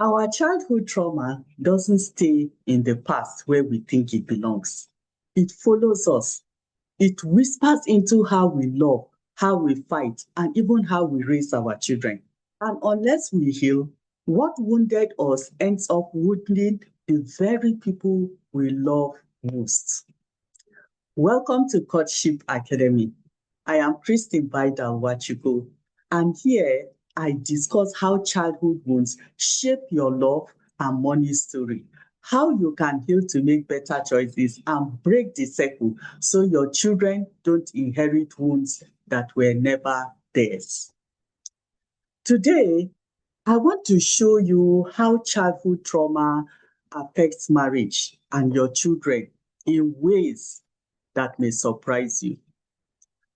Our childhood trauma doesn't stay in the past where we think it belongs. It follows us. It whispers into how we love, how we fight, and even how we raise our children. And unless we heal, what wounded us ends up wounding the very people we love most. Welcome to Courtship Academy. I am Christine Vidal-Wachuku, and here I discuss how childhood wounds shape your love and money story, how you can heal to make better choices and break the cycle so your children don't inherit wounds that were never theirs. Today, I want to show you how childhood trauma affects marriage and your children in ways that may surprise you.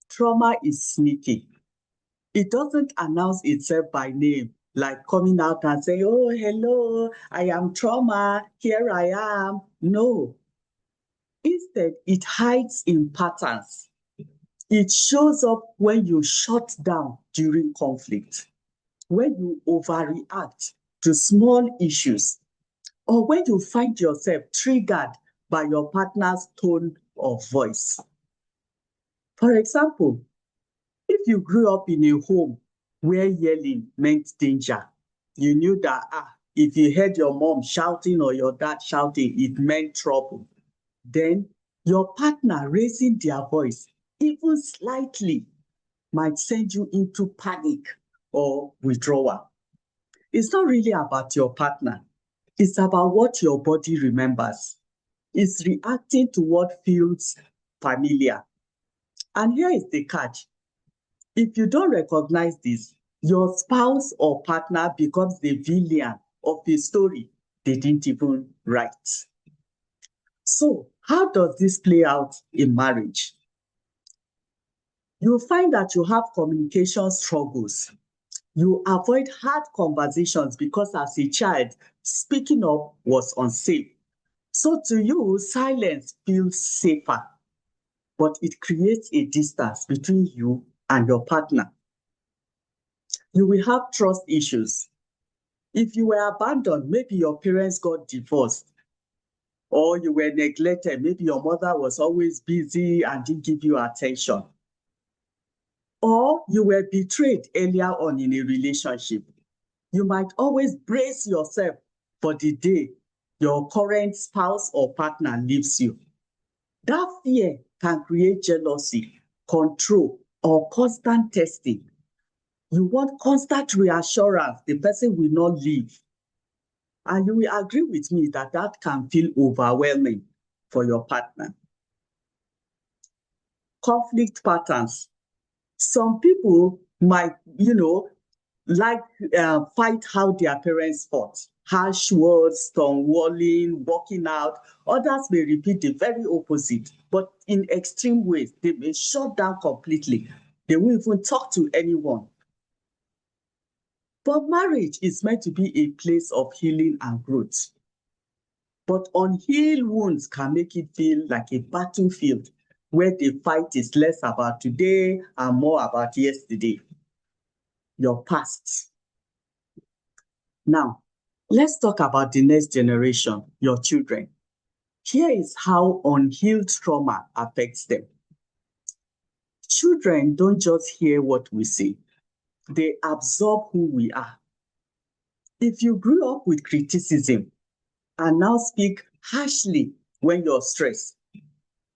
Trauma is sneaky. It doesn't announce itself by name, like coming out and saying, oh, hello, I am trauma, here I am. No. Instead, it hides in patterns. It shows up when you shut down during conflict, when you overreact to small issues, or when you find yourself triggered by your partner's tone of voice. For example, if you grew up in a home where yelling meant danger, you knew that if you heard your mom shouting or your dad shouting, it meant trouble. Then your partner raising their voice, even slightly, might send you into panic or withdrawal. It's not really about your partner. It's about what your body remembers. It's reacting to what feels familiar. And here is the catch. If you don't recognize this, your spouse or partner becomes the villain of a story they didn't even write. So, how does this play out in marriage? You'll find that you have communication struggles. You avoid hard conversations because as a child, speaking up was unsafe. So to you, silence feels safer, but it creates a distance between you and your partner. You will have trust issues. If you were abandoned, maybe your parents got divorced, or you were neglected, maybe your mother was always busy and didn't give you attention, or you were betrayed earlier on in a relationship. You might always brace yourself for the day your current spouse or partner leaves you. That fear can create jealousy, control, or constant testing. You want constant reassurance the person will not leave. And you will agree with me that that can feel overwhelming for your partner. Conflict patterns. Some people might, like fight how their parents fought. Harsh words, stonewalling, walking out. Others may repeat the very opposite, but in extreme ways. They may shut down completely. They won't even talk to anyone. But marriage is meant to be a place of healing and growth. But unhealed wounds can make it feel like a battlefield where the fight is less about today and more about yesterday, your past. Now, let's talk about the next generation, your children. Here is how unhealed trauma affects them. Children don't just hear what we say, they absorb who we are. If you grew up with criticism and now speak harshly when you're stressed,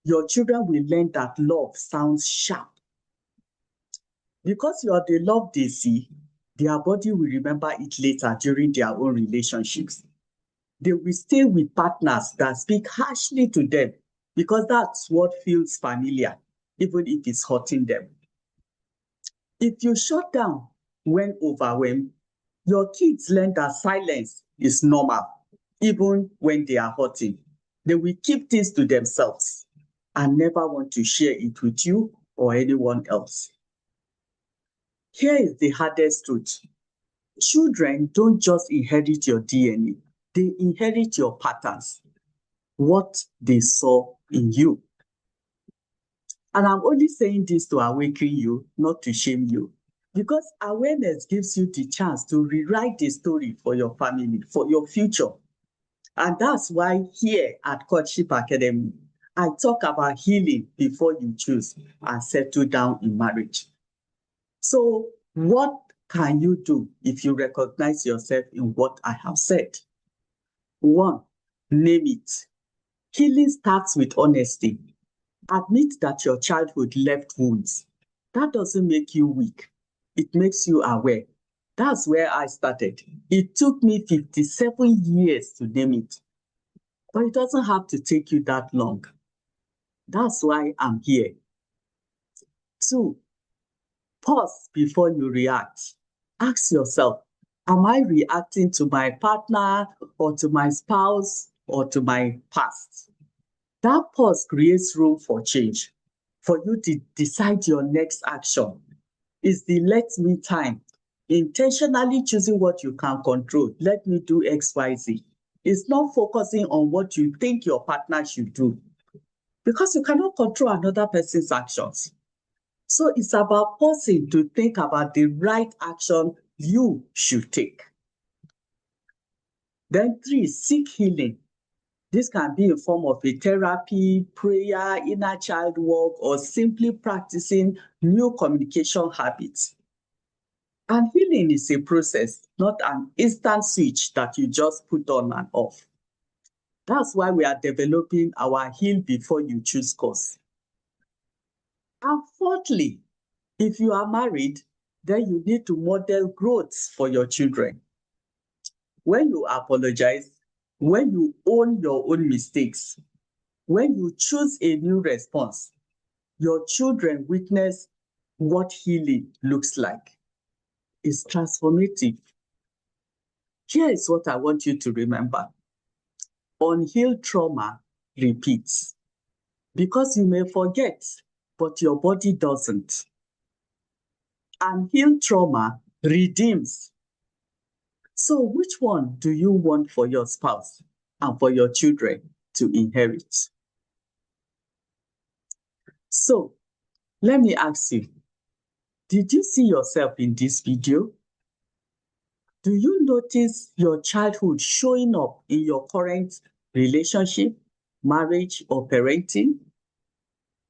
your children will learn that love sounds sharp. Because you're the love they see, their body will remember it later during their own relationships. They will stay with partners that speak harshly to them because that's what feels familiar, even if it's hurting them. If you shut down when overwhelmed, your kids learn that silence is normal, even when they are hurting. They will keep things to themselves and never want to share it with you or anyone else. Here is the hardest truth. Children don't just inherit your DNA, they inherit your patterns, what they saw in you. And I'm only saying this to awaken you, not to shame you. Because awareness gives you the chance to rewrite the story for your family, for your future. And that's why here at Courtship Academy, I talk about healing before you choose and settle down in marriage. So what can you do if you recognize yourself in what I have said? One, name it. Healing starts with honesty. Admit that your childhood left wounds. That doesn't make you weak. It makes you aware. That's where I started. It took me 57 years to name it, but it doesn't have to take you that long. That's why I'm here. Two, pause before you react. Ask yourself, am I reacting to my partner or to my spouse or to my past? That pause creates room for change, for you to decide your next action. It's the let me time. Intentionally choosing what you can control. Let me do X, Y, Z. It's not focusing on what you think your partner should do, because you cannot control another person's actions. So it's about pausing to think about the right action you should take. Then three, seek healing. This can be in form of a therapy, prayer, inner child work, or simply practicing new communication habits. And healing is a process, not an instant switch that you just put on and off. That's why we are developing our Heal Before You Choose course. And fourthly, if you are married, then you need to model growth for your children. When you apologize, when you own your own mistakes, when you choose a new response, your children witness what healing looks like. It's transformative. Here is what I want you to remember. Unhealed trauma repeats, because you may forget, but your body doesn't. Unhealed trauma redeems. So which one do you want for your spouse and for your children to inherit? So let me ask you, did you see yourself in this video? Do you notice your childhood showing up in your current relationship, marriage, or parenting?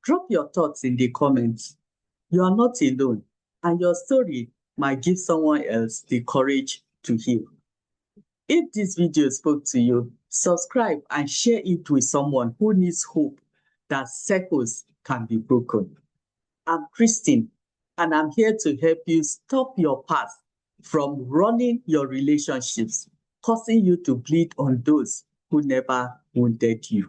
Drop your thoughts in the comments. You are not alone, and your story might give someone else the courage to heal. If this video spoke to you, subscribe and share it with someone who needs hope that circles can be broken. I'm Christine, and I'm here to help you stop your past from running your relationships, causing you to bleed on those who never wounded you.